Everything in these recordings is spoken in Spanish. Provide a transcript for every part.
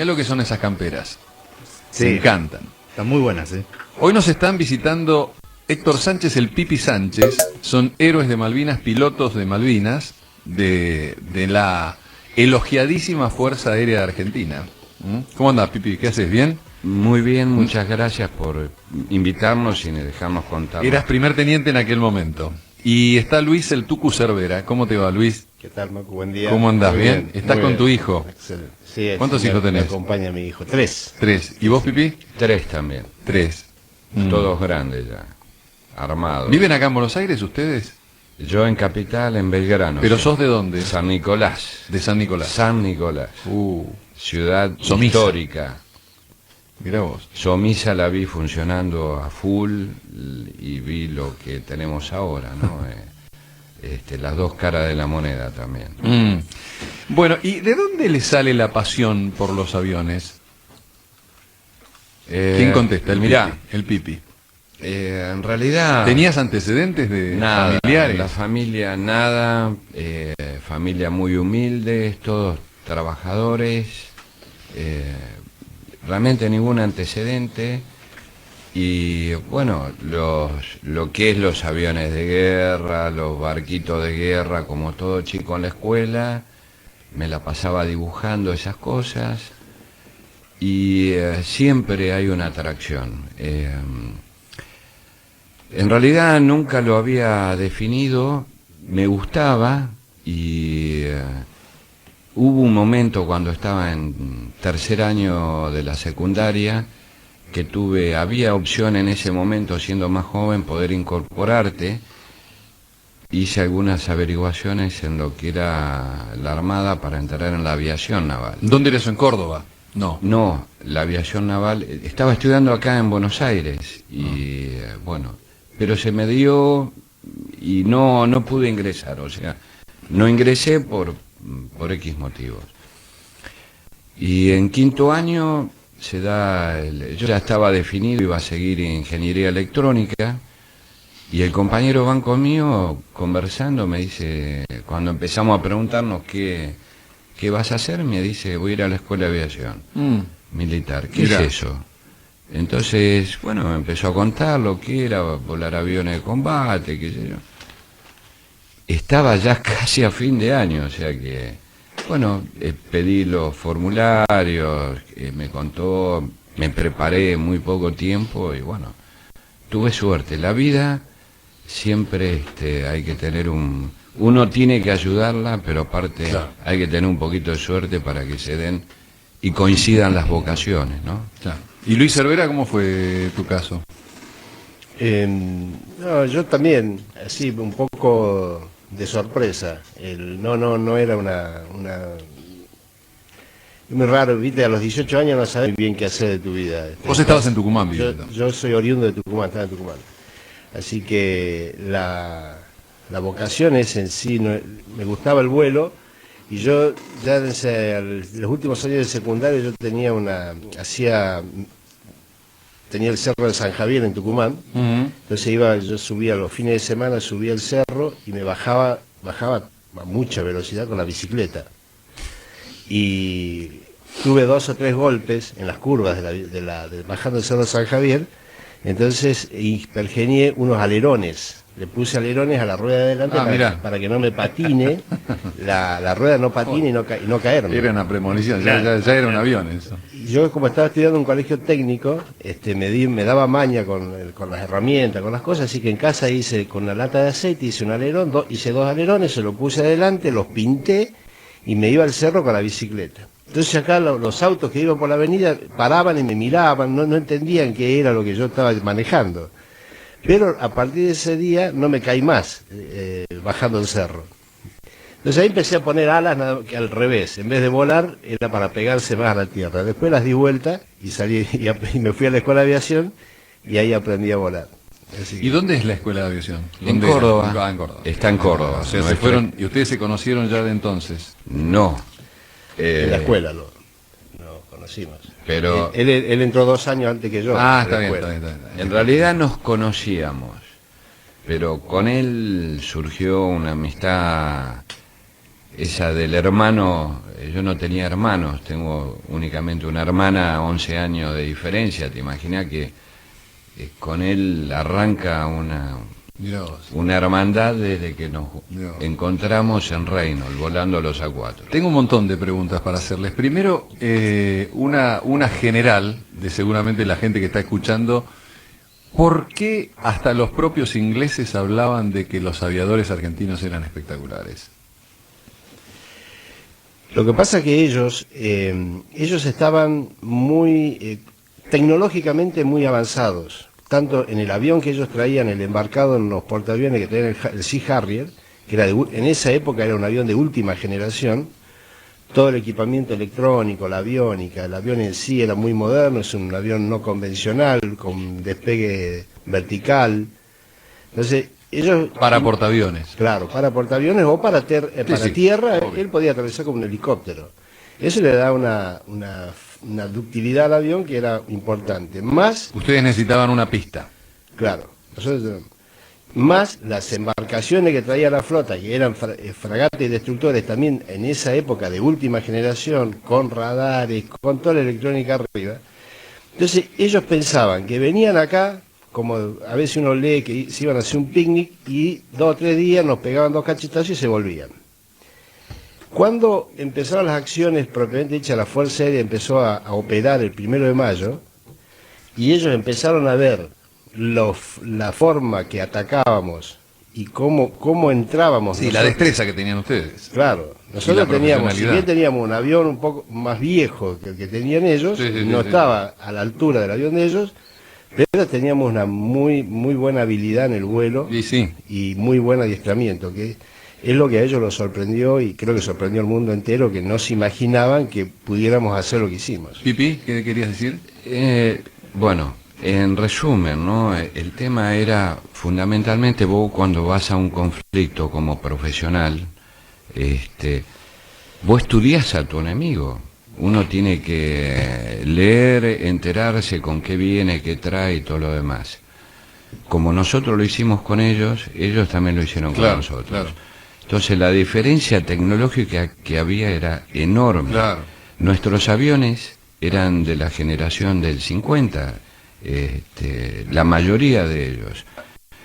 Mirá lo que son esas camperas. Sí. Me encantan. Están muy buenas, Hoy nos están visitando Héctor Sánchez, el Pipi Sánchez. Son héroes de Malvinas, pilotos de Malvinas, de la elogiadísima Fuerza Aérea de Argentina. ¿Cómo andás, Pipi? ¿Qué haces? ¿Bien? Muy bien, muchas gracias por invitarnos y dejarnos contar. Eras primer teniente en aquel momento. Y está Luis el Tucu Cervera. ¿Cómo te va, Luis? ¿Qué tal, Macu? Buen día. ¿Cómo andás? Muy ¿Bien? ¿Estás muy con bien. tu hijo? Excelente. Sí, ¿Cuántos hijos tenés? Me acompaña mi hijo. 3. 3. ¿Y vos, Pipi? 3 también, 3. todos grandes ya, armados. ¿Viven acá en Buenos Aires ustedes? Yo en Capital, en Belgrano. ¿Pero sí. sos de dónde? San Nicolás. De San Nicolás. San Nicolás, ciudad Somisa. histórica. Mirá vos. Somisa la vi funcionando a full y vi lo que tenemos ahora, ¿no? Las dos caras de la moneda también. Bueno, ¿y de dónde le sale la pasión por los aviones? ¿Quién contesta? Mirá, El Pipi. En realidad... ¿Tenías antecedentes de Nada, familiares? la familia nada, familia muy humilde, todos trabajadores, realmente ningún antecedente. Y bueno, lo que es los aviones de guerra, los barquitos de guerra, como todo chico en la escuela, me la pasaba dibujando esas cosas y siempre hay una atracción. En realidad nunca lo había definido, me gustaba y hubo un momento cuando estaba en tercer año de la secundaria que había opción en ese momento, siendo más joven, poder incorporarte. Hice algunas averiguaciones en lo que era la Armada para entrar en la aviación naval. ¿Dónde eres? ¿En Córdoba? No. No, la aviación naval, estaba estudiando acá en Buenos Aires y bueno, pero se me dio y no pude ingresar, o sea, no ingresé por X motivos. Y en quinto año yo ya estaba definido, iba a seguir ingeniería electrónica y el compañero banco mío conversando me dice, cuando empezamos a preguntarnos qué vas a hacer, me dice, voy a ir a la escuela de aviación militar. ¿Qué Mirá. es eso? Entonces, bueno, me empezó a contar lo que era volar aviones de combate, qué sé yo. Estaba ya casi a fin de año, o sea que, bueno, pedí los formularios, me contó, me preparé muy poco tiempo y bueno, tuve suerte. La vida siempre hay que tener uno tiene que ayudarla, pero aparte Claro. hay que tener un poquito de suerte para que se den y coincidan las vocaciones, ¿no? Claro. ¿Y Luis Cervera, cómo fue tu caso? No, yo también, así, un poco de sorpresa. No era una... Es muy raro, viste, a los 18 años no sabes bien qué hacer de tu vida. Vos estabas en Tucumán viviendo. Yo soy oriundo de Tucumán, estaba en Tucumán. Así que la vocación es en sí, me gustaba el vuelo y yo ya desde los últimos años de secundario yo tenía tenía el cerro de San Javier en Tucumán, entonces yo subía los fines de semana, subía el cerro y me bajaba a mucha velocidad con la bicicleta. Y tuve 2 o 3 golpes en las curvas bajando el cerro de San Javier, entonces hipergenié unos alerones. Le puse alerones a la rueda de adelante para que no me patine, la rueda no patine y no caerme. Era una premonición, ya era un avión eso. Yo, como estaba estudiando en un colegio técnico, me daba maña con las herramientas, con las cosas, así que en casa hice con una lata de aceite, hice un alerón, hice 2 alerones, se los puse adelante, los pinté y me iba al cerro con la bicicleta. Entonces acá los autos que iban por la avenida paraban y me miraban, no entendían qué era lo que yo estaba manejando. Pero a partir de ese día no me caí más bajando el cerro. Entonces ahí empecé a poner alas que al revés, en vez de volar era para pegarse más a la tierra. Después las di vuelta y salí y me fui a la escuela de aviación y ahí aprendí a volar. ¿Y dónde es la escuela de aviación? En ¿Dónde Córdoba. era? En Córdoba. Está en Córdoba. O sea, No se es fueron, y ustedes se conocieron ya de entonces. No. En la escuela lo conocimos. Pero Él entró 2 años antes que yo. Ah, a la está bien, escuela. está bien. en realidad nos conocíamos, pero con él surgió una amistad esa del hermano, yo no tenía hermanos, tengo únicamente una hermana, 11 años de diferencia, te imaginas que con él arranca Mirá vos. una hermandad desde que nos Mirá vos. encontramos en Reynolds, volando los A4. Tengo un montón de preguntas para hacerles. Primero, una general, de seguramente la gente que está escuchando. ¿Por qué hasta los propios ingleses hablaban de que los aviadores argentinos eran espectaculares? Lo que pasa es que ellos estaban muy tecnológicamente muy avanzados, tanto en el avión que ellos traían, el embarcado en los portaaviones que traían el Sea Harrier, que era en esa época era un avión de última generación, todo el equipamiento electrónico, la aviónica, el avión en sí era muy moderno, es un avión no convencional, con despegue vertical. Entonces, ellos... Para portaaviones. Claro, para portaaviones o para, sí, tierra, obvio. él podía atravesar como un helicóptero. Eso le da una ductilidad al avión que era importante. Más, Ustedes necesitaban una pista. claro, más las embarcaciones que traía la flota, que eran fragatas y destructores también en esa época de última generación, con radares, con toda la electrónica arriba. Entonces ellos pensaban que venían acá, como a veces uno lee que se iban a hacer un picnic y 2 o 3 días nos pegaban 2 cachetazos y se volvían. Cuando empezaron las acciones propiamente dichas, la Fuerza Aérea empezó a operar el 1 de mayo y ellos empezaron a ver la forma que atacábamos y cómo entrábamos. Sí, la destreza que tenían ustedes. Claro, Y nosotros la teníamos, si profesionalidad. bien teníamos un avión un poco más viejo que el que tenían ellos, Sí, sí, no sí. estaba a la altura del avión de ellos, pero teníamos una muy buena habilidad en el vuelo Y sí. y muy buen adiestramiento, que es lo que a ellos los sorprendió y creo que sorprendió al mundo entero, que no se imaginaban que pudiéramos hacer lo que hicimos. Pipi, ¿qué querías decir? Bueno, en resumen, ¿no? El tema era fundamentalmente vos cuando vas a un conflicto como profesional, vos estudiás a tu enemigo. Uno tiene que leer, enterarse con qué viene, qué trae y todo lo demás. Como nosotros lo hicimos con ellos, ellos también lo hicieron Claro, con nosotros. claro. Entonces la diferencia tecnológica que había era enorme. Claro. Nuestros aviones eran de la generación del 50, la mayoría de ellos.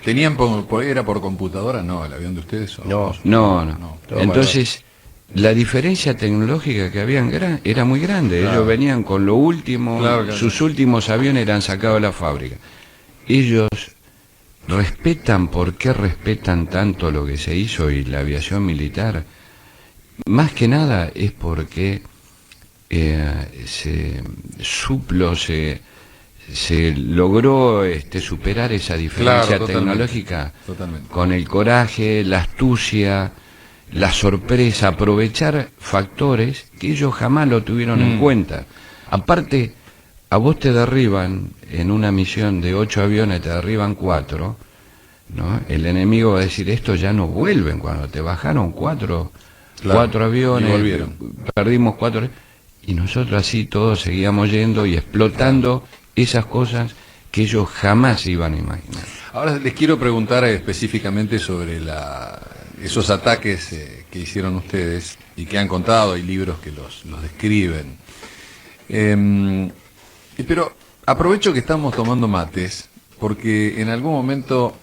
¿Tenían era por computadora? No, el avión de ustedes. ¿O No. No. Todo Entonces, la diferencia tecnológica que habían era muy grande. Claro. Ellos venían con lo último, Claro, claro. sus últimos aviones eran sacados de la fábrica. Ellos respetan, ¿por qué respetan tanto lo que se hizo y la aviación militar? Más que nada es porque se logró superar esa diferencia Claro, totalmente, tecnológica totalmente. con el coraje, la astucia, la sorpresa, aprovechar factores que ellos jamás lo tuvieron en cuenta. Aparte, a vos te derriban en una misión de 8 aviones, te derriban 4, ¿no? El enemigo va a decir, estos ya no vuelven, cuando te bajaron 4 Claro, aviones, y volvieron. perdimos 4, y nosotros así todos seguíamos yendo y explotando esas cosas que ellos jamás iban a imaginar. Ahora les quiero preguntar específicamente sobre esos ataques que hicieron ustedes y que han contado, hay libros que los describen. Pero aprovecho que estamos tomando mates, porque en algún momento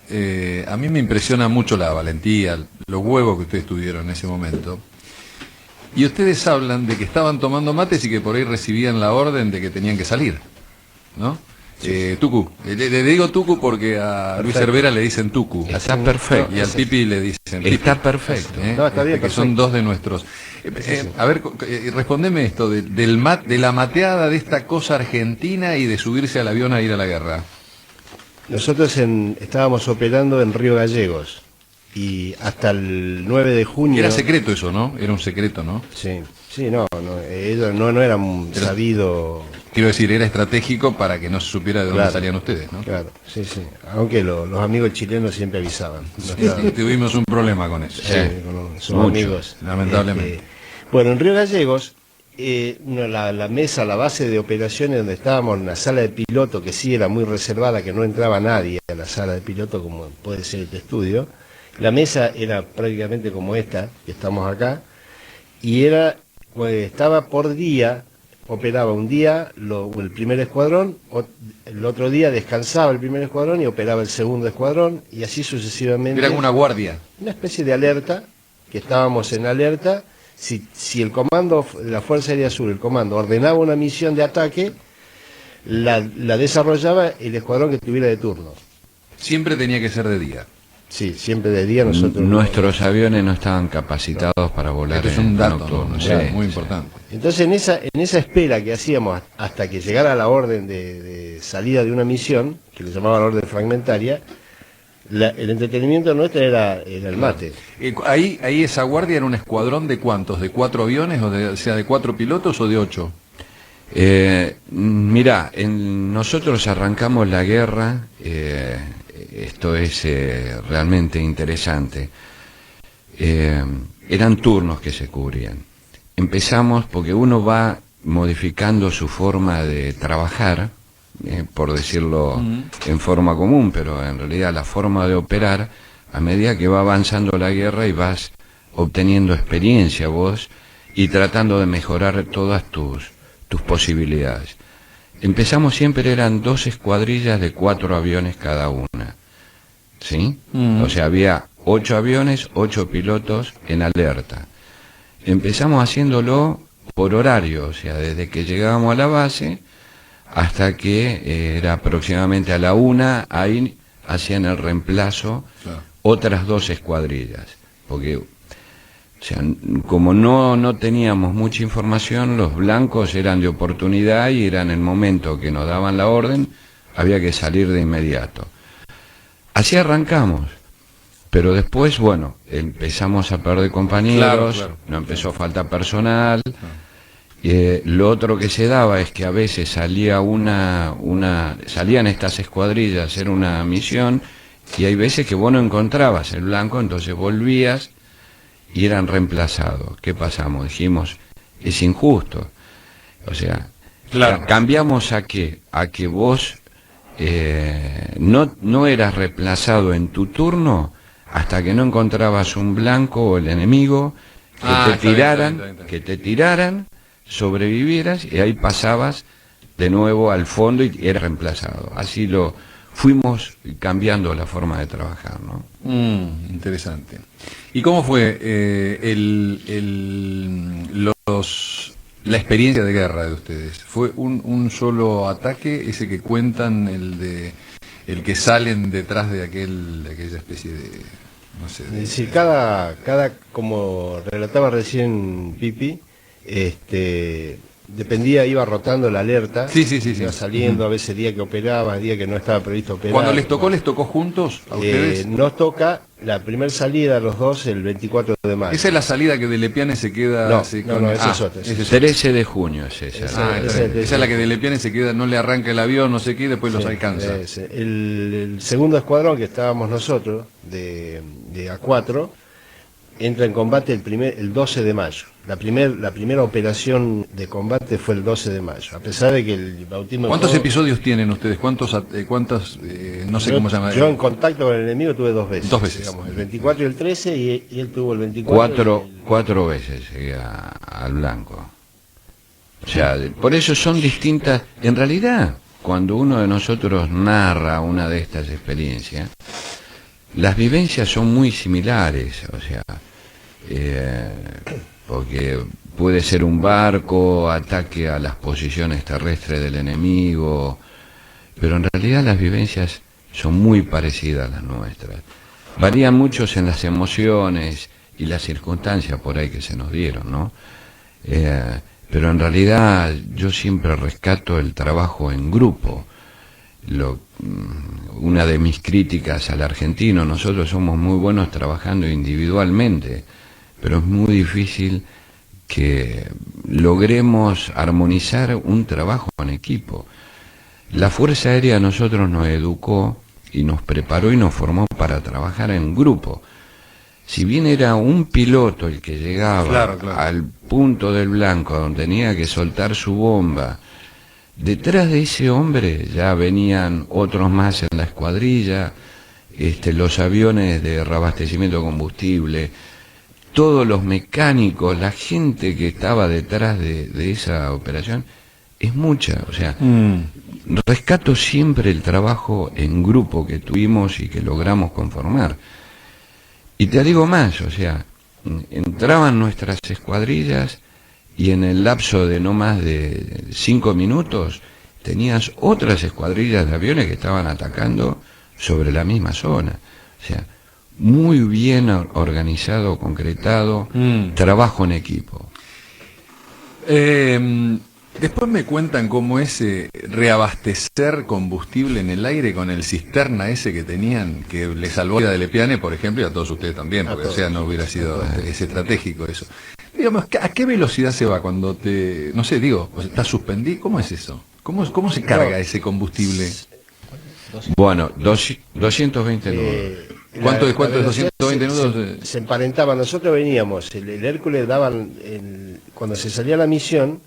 a mí me impresiona mucho la valentía, los huevos que ustedes tuvieron en ese momento. Y ustedes hablan de que estaban tomando mates y que por ahí recibían la orden de que tenían que salir, ¿no? Tucu, le digo Tucu porque a Luis Cervera le dicen Tucu. Está perfecto. Y al Pipi le dicen Pipi. Está perfecto. No, está bien, Que son perfecto. dos de nuestros. A ver, respondeme esto, de la mateada de esta cosa argentina y de subirse al avión a ir a la guerra. Nosotros estábamos operando en Río Gallegos y hasta el 9 de junio... Era secreto eso, ¿no? Era un secreto, ¿no? Sí, no ellos no era un sabido... Quiero decir, era estratégico para que no se supiera de dónde Claro. salían ustedes, ¿no? Claro, sí. Aunque los amigos chilenos siempre avisaban. Tuvimos un problema con eso. Con sus mucho, amigos. lamentablemente. Bueno, en Río Gallegos, la mesa, la base de operaciones donde estábamos, en la sala de piloto, que sí era muy reservada, que no entraba nadie a la sala de piloto, como puede ser este estudio, la mesa era prácticamente como esta, que estamos acá, y era, pues, estaba por día, operaba un día el primer escuadrón, el otro día descansaba el primer escuadrón y operaba el segundo escuadrón, y así sucesivamente. Era como una guardia. Una especie de alerta, que estábamos en alerta. Si el comando, la Fuerza Aérea Sur, el comando, ordenaba una misión de ataque, la desarrollaba el escuadrón que tuviera de turno. Siempre tenía que ser de día. Sí, siempre de día nosotros... Nuestros aviones no estaban capacitados para volar Esto es un dato, nocturno. ¿no? Sí, Claro, muy sí. importante. Entonces en esa espera que hacíamos hasta que llegara la orden de salida de una misión, que le llamaban la orden fragmentaria, el entretenimiento nuestro era el mate. Ahí esa guardia era un escuadrón de ¿cuántos? ¿De 4 aviones? O sea, ¿de 4 pilotos o de 8? Mirá, nosotros arrancamos la guerra, esto es realmente interesante. Eran turnos que se cubrían. Empezamos porque uno va modificando su forma de trabajar, por decirlo en forma común, pero en realidad la forma de operar a medida que va avanzando la guerra y vas obteniendo experiencia vos y tratando de mejorar todas tus posibilidades. Empezamos siempre, eran 2 escuadrillas de 4 aviones cada una, ¿sí? O sea, había 8 aviones, 8 pilotos en alerta. Empezamos haciéndolo por horario, o sea, desde que llegábamos a la base hasta que era aproximadamente a la 1, ahí hacían el reemplazo, Claro. otras 2 escuadrillas, porque, o sea, como no teníamos mucha información, los blancos eran de oportunidad y eran el momento que nos daban la orden, había que salir de inmediato. Así arrancamos, pero después, bueno, empezamos a perder compañeros, Claro. nos empezó a faltar personal. Lo otro que se daba es que a veces salía salían estas escuadrillas, era una misión, y hay veces que vos no encontrabas el blanco, entonces volvías y eran reemplazados. ¿Qué pasamos? Dijimos, es injusto. O sea, Claro. cambiamos a que vos no eras reemplazado en tu turno hasta que no encontrabas un blanco o el enemigo que Ah, te está bien, tiraran, está bien. que te tiraran, sobrevivieras y ahí pasabas de nuevo al fondo y eras reemplazado. Así lo fuimos cambiando la forma de trabajar, ¿no? Interesante. ¿Y cómo fue la experiencia de guerra de ustedes? ¿Fue un solo ataque, ese que cuentan, el que salen detrás de aquella especie de, no sé, Es decir, como relataba recién Pipi, dependía, iba rotando la alerta, Sí. iba saliendo, a veces día que operaba, día que no estaba previsto operar. Cuando les tocó juntos a ustedes? Nos toca la primera salida a los dos el 24 de mayo. Esa es la salida que de Lepiane se queda... No, se- no, esa es otra. esa es otra. 13 de junio es esa. Ah, esa es la que de Lepiane se queda, no le arranca el avión, no sé qué, y después los Sí, alcanza. el segundo escuadrón, que estábamos nosotros, de A4, entra en combate el 12 de mayo. La primera operación de combate fue el 12 de mayo, a pesar de que el bautismo... ¿Cuántos fue- episodios tienen ustedes? ¿Cuántas, no sé cómo se llama? Yo en contacto con el enemigo tuve 2 veces. 2 veces. Digamos, el 24 y el 13, y él tuvo el 24. Cuatro veces llegué al blanco. O sea, por eso son distintas. En realidad, cuando uno de nosotros narra una de estas experiencias, las vivencias son muy similares. O sea, porque puede ser un barco, ataque a las posiciones terrestres del enemigo, pero en realidad las vivencias son muy parecidas a las nuestras. Varían mucho en las emociones y las circunstancias por ahí que se nos dieron, ¿no? Pero en realidad yo siempre rescato el trabajo en grupo. Una de mis críticas al argentino, nosotros somos muy buenos trabajando individualmente, pero es muy difícil que logremos armonizar un trabajo en equipo. La Fuerza Aérea a nosotros nos educó y nos preparó y nos formó para trabajar en grupo. Si bien era un piloto el que llegaba Claro. al punto del blanco donde tenía que soltar su bomba, detrás de ese hombre ya venían otros más en la escuadrilla, los aviones de reabastecimiento de combustible, todos los mecánicos, la gente que estaba detrás de esa operación, es mucha. O sea, rescato siempre el trabajo en grupo que tuvimos y que logramos conformar. Y te digo más, o sea, entraban nuestras escuadrillas y en el lapso de no más de 5 minutos tenías otras escuadrillas de aviones que estaban atacando sobre la misma zona. O sea, muy bien organizado, concretado, trabajo en equipo. Después me cuentan cómo es reabastecer combustible en el aire con el cisterna ese que tenían, que le salvó la vida de Lepiane, por ejemplo, y a todos ustedes también, porque o sea, no hubiera sido estratégico eso. Digamos, ¿a qué velocidad se va cuando te, no sé, digo, está suspendido? ¿Cómo es eso? ¿Cómo se carga ese combustible? Bueno, 220 nudos. ¿Cuánto es 220 nudos? Se emparentaba. Nosotros veníamos, el Hércules daban, cuando se salía la misión,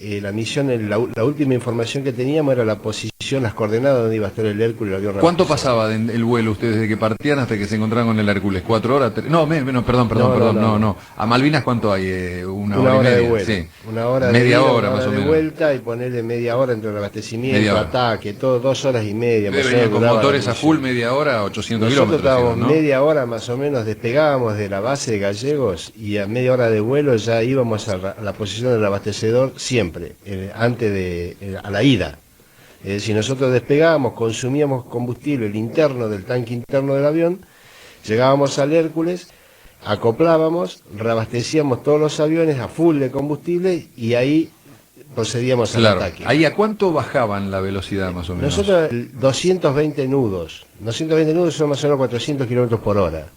la última información que teníamos era la posición, las coordenadas donde iba a estar el Hércules y el avión. ¿Cuánto pasaba el vuelo ustedes desde que partían hasta que se encontraban con el Hércules? ¿4 horas? No, perdón. ¿A Malvinas cuánto hay? ¿Una hora y media? De vuelo. Sí. Una hora media de ida, hora una más hora o de menos. vuelta y ponerle media hora entre el abastecimiento, ataque, todo 2 horas y media. Venía con motores a full, media hora, 800 Nosotros kilómetros. estábamos ¿no? media hora más o menos, despegábamos de la base de Gallegos y a media hora de vuelo ya íbamos a la posición del abastecedor siempre, a la ida. Es decir, nosotros despegábamos, consumíamos combustible, el interno del tanque interno del avión, llegábamos al Hércules, acoplábamos, reabastecíamos todos los aviones a full de combustible y ahí procedíamos al ataque. ¿Ahí a cuánto bajaban la velocidad más o menos? Nosotros 220 nudos son más o menos 400 kilómetros por hora.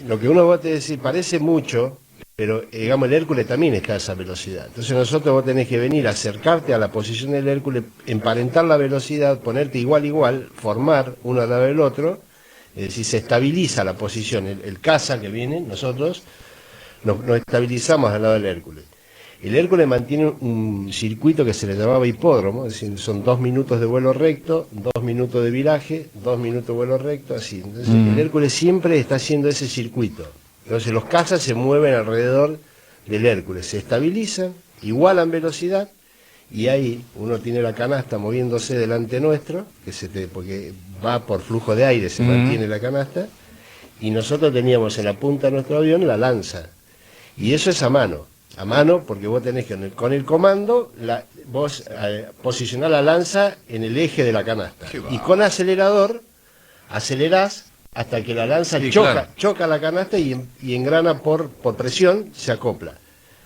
Lo que uno va a decir parece mucho, pero digamos el Hércules también está a esa velocidad. Entonces nosotros vos tenés que venir, acercarte a la posición del Hércules, emparentar la velocidad, ponerte igual, formar uno al lado del otro, es decir, se estabiliza la posición, el caza que viene, nosotros nos estabilizamos al lado del Hércules. El Hércules mantiene un circuito que se le llamaba hipódromo, es decir, son 2 minutos de vuelo recto, 2 minutos de viraje, 2 minutos de vuelo recto, así. Entonces el Hércules siempre está haciendo ese circuito. Entonces los cazas se mueven alrededor del Hércules, se estabilizan, igualan velocidad, y ahí uno tiene la canasta moviéndose delante nuestro, porque va por flujo de aire, se mantiene la canasta, y nosotros teníamos en la punta de nuestro avión la lanza. Y eso es a mano, porque vos tenés que con el comando, vos posicionar la lanza en el eje de la canasta. Y con acelerador, acelerás hasta que la lanza choca la canasta y engrana por presión, se acopla.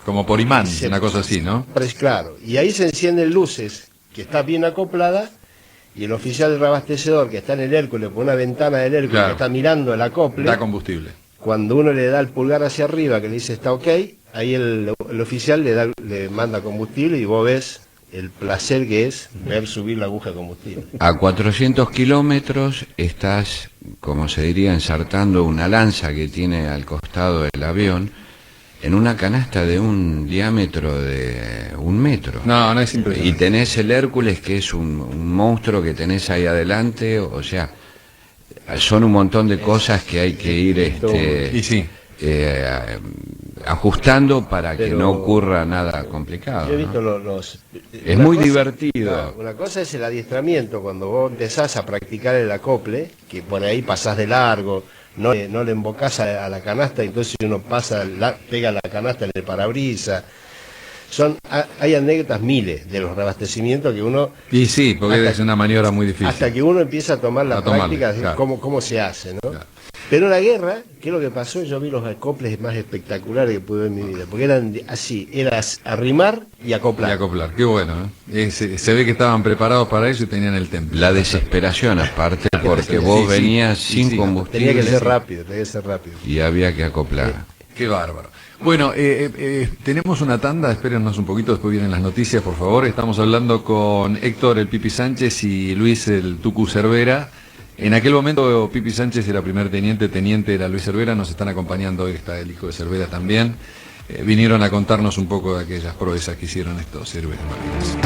Como por imán, una cosa así, ¿no? Claro, y ahí se encienden luces, que está bien acoplada, y el oficial del reabastecedor que está en el Hércules, por una ventana del Hércules, que está mirando el acople, da combustible. Cuando uno le da el pulgar hacia arriba, que le dice está ok, ahí el oficial le manda combustible y vos ves el placer que es ver subir la aguja de combustible. A 400 kilómetros estás, como se diría, ensartando una lanza que tiene al costado del avión en una canasta de un diámetro de 1 metro. No es impresionante. Y tenés el Hércules, que es un monstruo que tenés ahí adelante, o sea, son un montón de cosas que hay que ir ajustando para que no ocurra nada complicado. Yo he visto ¿no? Es muy divertido. Claro, una cosa es el adiestramiento, cuando vos empezás a practicar el acople, que por ahí pasás de largo, no le embocás a la canasta, entonces uno pega la canasta en el parabrisas. Hay anécdotas miles de los reabastecimientos que uno... Y sí, porque es una maniobra muy difícil. Hasta que uno empieza a tomar la práctica, claro. cómo se hace, ¿no? Claro. Pero en la guerra, ¿qué es lo que pasó? Yo vi los acoples más espectaculares que pude ver en mi vida, porque eran así, era arrimar y acoplar. Y acoplar, qué bueno, ¿eh? Se ve que estaban preparados para eso y tenían el temple. La desesperación aparte, porque vos venías sin combustible. Tenía que ser rápido. Y había que acoplar. Qué bárbaro. Bueno, tenemos una tanda, espérennos un poquito, después vienen las noticias, por favor. Estamos hablando con Héctor el Pipi Sánchez y Luis el Tucu Cervera. En aquel momento Pipi Sánchez era primer teniente era Luis Cervera, nos están acompañando hoy, está el hijo de Cervera también. Vinieron a contarnos un poco de aquellas proezas que hicieron estos héroes de Malvinas.